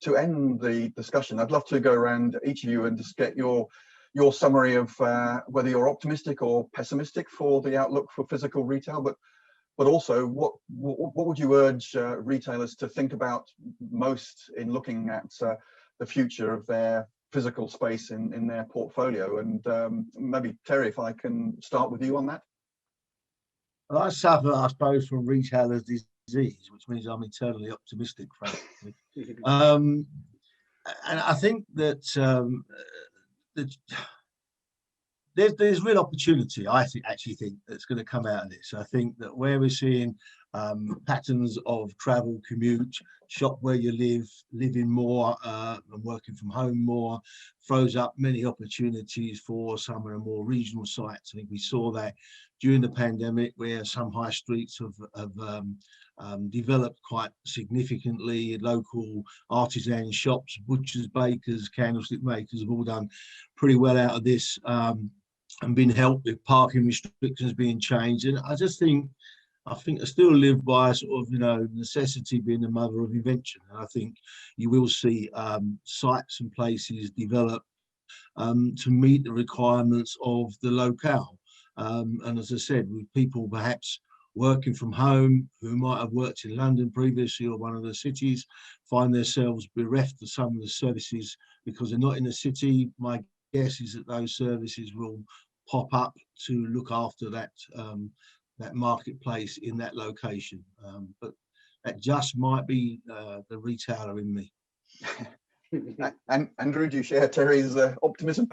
To end the discussion, I'd love to go around each of you and just get your summary of whether you're optimistic or pessimistic for the outlook for physical retail, but also what would you urge retailers to think about most in looking at the future of their physical space in their portfolio? And maybe Terry, if I can start with you on that. Well, I suffer, I suppose, from retailer's disease, which means I'm eternally optimistic, frankly. And I think that there's real opportunity, I actually think, that's going to come out of this. I think that where we're seeing patterns of travel, commute, shop where you live, living more and working from home more, throws up many opportunities for some of the more regional sites. I think we saw that during the pandemic, where some high streets have developed quite significantly. Local artisan shops, butchers, bakers, candlestick makers have all done pretty well out of this, and been helped with parking restrictions being changed. And I think I still live by sort of, necessity being the mother of invention. And I think you will see sites and places develop to meet the requirements of the locale. And as I said, with people perhaps working from home who might have worked in London previously or one of the cities, find themselves bereft of some of the services because they're not in the city. My guess is that those services will pop up to look after that marketplace in that location. But that just might be the retailer in me. And Andrew, do you share Terry's optimism?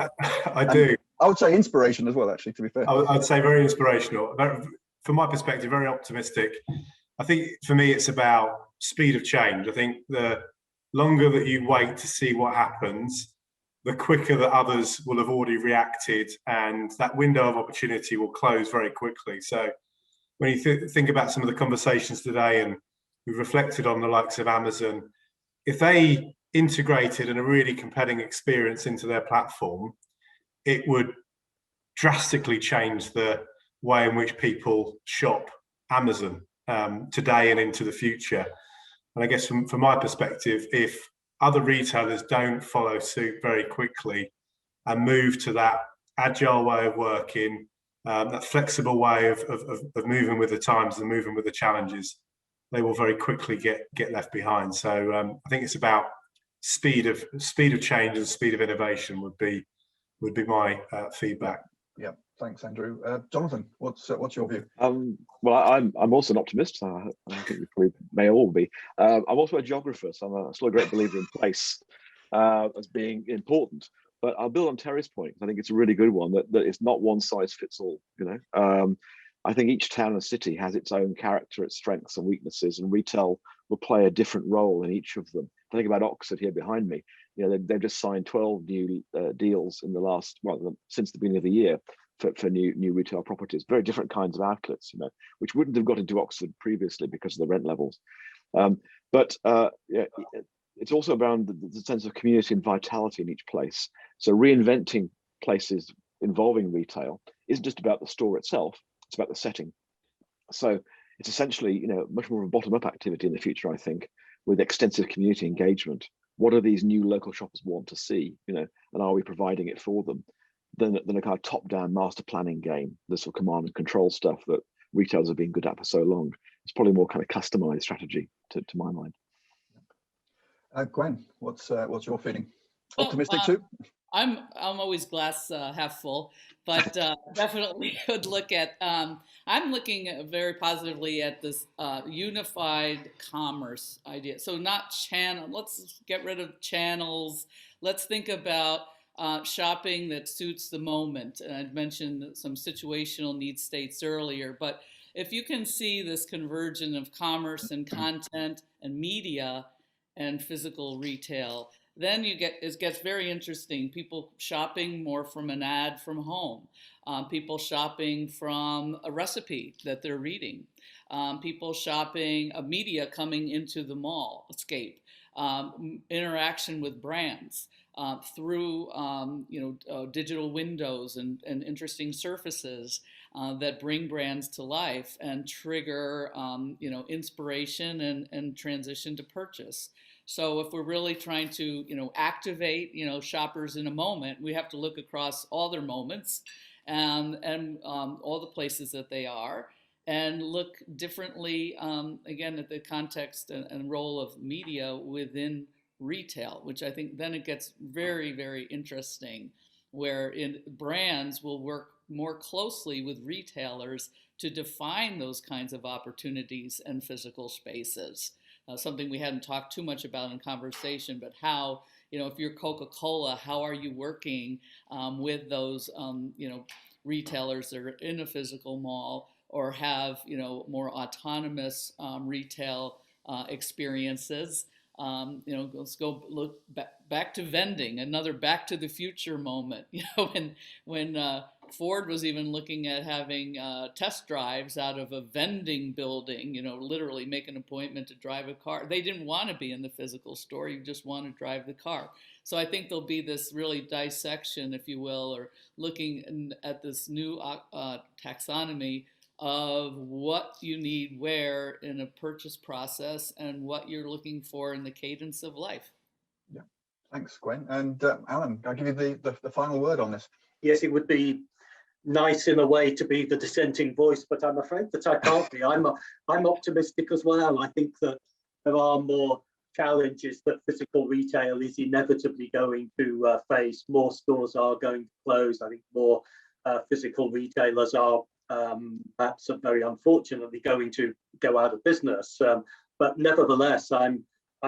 I do. I would say inspiration as well, actually, to be fair. I'd say very inspirational. From my perspective, very optimistic. I think for me, it's about speed of change. I think the longer that you wait to see what happens, the quicker that others will have already reacted, and that window of opportunity will close very quickly. So when you think about some of the conversations today, and we've reflected on the likes of Amazon, if they integrated a really compelling experience into their platform, it would drastically change the way in which people shop Amazon today and into the future. And I guess from my perspective, if other retailers don't follow suit very quickly and move to that agile way of working, that flexible way of moving with the times and moving with the challenges, they will very quickly get left behind. So I think it's about speed of change and speed of innovation would be my feedback. Yeah, thanks, Andrew. Jonathan, what's your view? Well, I'm also an optimist. I think we probably may all be. I'm also a geographer, so I'm still a great believer in place as being important. But I'll build on Terry's point. I think it's a really good one that it's not one size fits all. I think each town and city has its own character, its strengths and weaknesses, and retail will play a different role in each of them. I think about Oxford here behind me. They've just signed 12 new deals in the last, since the beginning of the year for new retail properties. Very different kinds of outlets, which wouldn't have got into Oxford previously because of the rent levels. But it's also around the sense of community and vitality in each place. So reinventing places involving retail isn't just about the store itself, it's about the setting. So it's essentially, much more of a bottom-up activity in the future, I think, with extensive community engagement. What do these new local shoppers want to see, and are we providing it for them? Then a kind of top-down master planning game, the sort of command and control stuff that retailers have been good at for so long. It's probably more kind of customized strategy to my mind. Gwen, what's your feeling? Optimistic too? I'm always glass half full, but definitely would look at. I'm looking very positively at this unified commerce idea. So not channel. Let's get rid of channels. Let's think about shopping that suits the moment. And I'd mentioned some situational need states earlier, but if you can see this convergence of commerce and content and media and physical retail, then it gets very interesting. People shopping more from an ad from home, people shopping from a recipe that they're reading, people shopping a media coming into the mall escape, interaction with brands through digital windows and interesting surfaces that bring brands to life and trigger inspiration and transition to purchase. So if we're really trying to, activate, shoppers in a moment, we have to look across all their moments and all the places that they are, and look differently, again, at the context and role of media within retail, which I think then it gets very, very interesting, where brands will work more closely with retailers to define those kinds of opportunities and physical spaces. Something we hadn't talked too much about in conversation, but how, if you're Coca-Cola, how are you working with those, retailers that are in a physical mall, or have, more autonomous retail experiences. Let's go look back to vending, another Back to the Future moment. When Ford was even looking at having test drives out of a vending building, literally make an appointment to drive a car. They didn't want to be in the physical store, you just want to drive the car. So I think there'll be this really dissection, if you will, or looking at this new taxonomy of what you need where in a purchase process and what you're looking for in the cadence of life. Yeah, thanks, Gwen. And Alan, I'll give you the final word on this. Yes, it would be nice in a way to be the dissenting voice, but I'm afraid that I can't be. I'm optimistic as well. I think that there are more challenges that physical retail is inevitably going to face. More stores are going to close. I think more physical retailers are perhaps very unfortunately going to go out of business. But nevertheless, I'm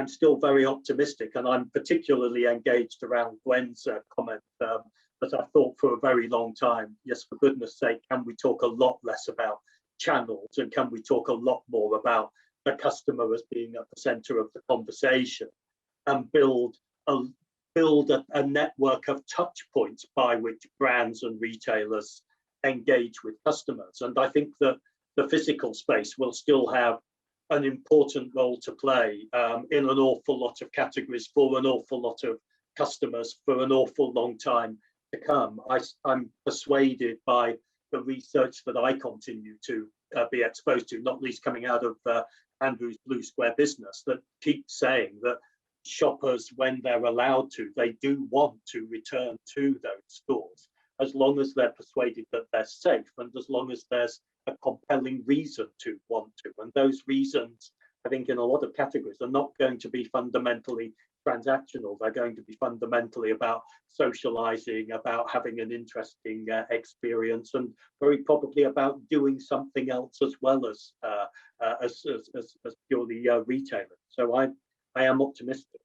still very optimistic, and I'm particularly engaged around Gwen's comment that I thought for a very long time. Yes, for goodness sake, can we talk a lot less about channels, and can we talk a lot more about the customer as being at the center of the conversation, and build a network of touch points by which brands and retailers engage with customers. And I think that the physical space will still have an important role to play in an awful lot of categories for an awful lot of customers for an awful long time to come. I'm persuaded by the research that I continue to be exposed to, not least coming out of Andrew's BlueSquare business, that keeps saying that shoppers, when they're allowed to, they do want to return to those stores, as long as they're persuaded that they're safe and as long as there's a compelling reason to want to. And those reasons, I think, in a lot of categories are not going to be fundamentally transactional. They're going to be fundamentally about socializing, about having an interesting experience, and very probably about doing something else as well as purely retailing. So I am optimistic.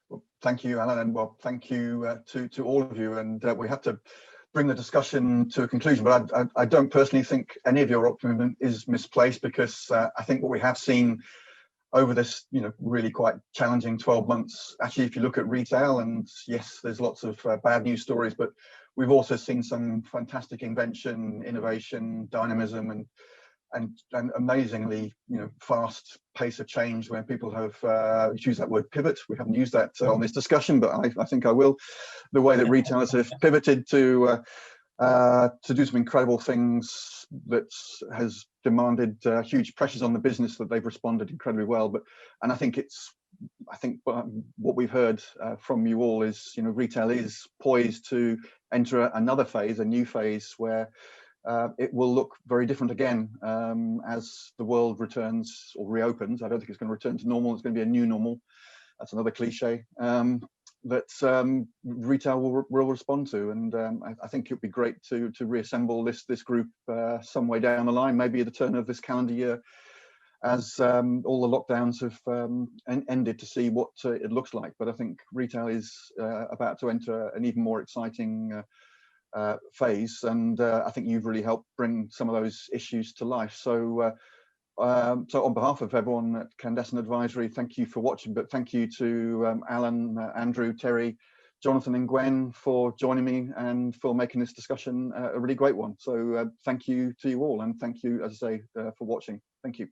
Well, thank you, Alan, and well, thank you to all of you. And we have to bring the discussion to a conclusion, but I don't personally think any of your optimism is misplaced, because I think what we have seen over this, really quite challenging 12 months, actually, if you look at retail, and yes, there's lots of bad news stories, but we've also seen some fantastic invention, innovation, dynamism, and amazingly, fast pace of change, where people have used that word pivot. We haven't used that on this discussion, but I think I will. The way that retailers have pivoted to do some incredible things that has demanded huge pressures on the business, that they've responded incredibly well. And I think what we've heard from you all is, retail is poised to enter another phase, a new phase, where it will look very different again as the world returns or reopens. I don't think it's going to return to normal. It's going to be a new normal. That's another cliche that retail will respond to. And I think it would be great to reassemble this group some way down the line, maybe at the turn of this calendar year, as all the lockdowns have ended, to see what it looks like. But I think retail is about to enter an even more exciting phase, and I think you've really helped bring some of those issues to life. So on behalf of everyone at Candezent Advisory, thank you for watching, but thank you to Alan, Andrew, Terry, Jonathan and Gwen for joining me and for making this discussion a really great one. So thank you to you all, and thank you, as I say, for watching. Thank you.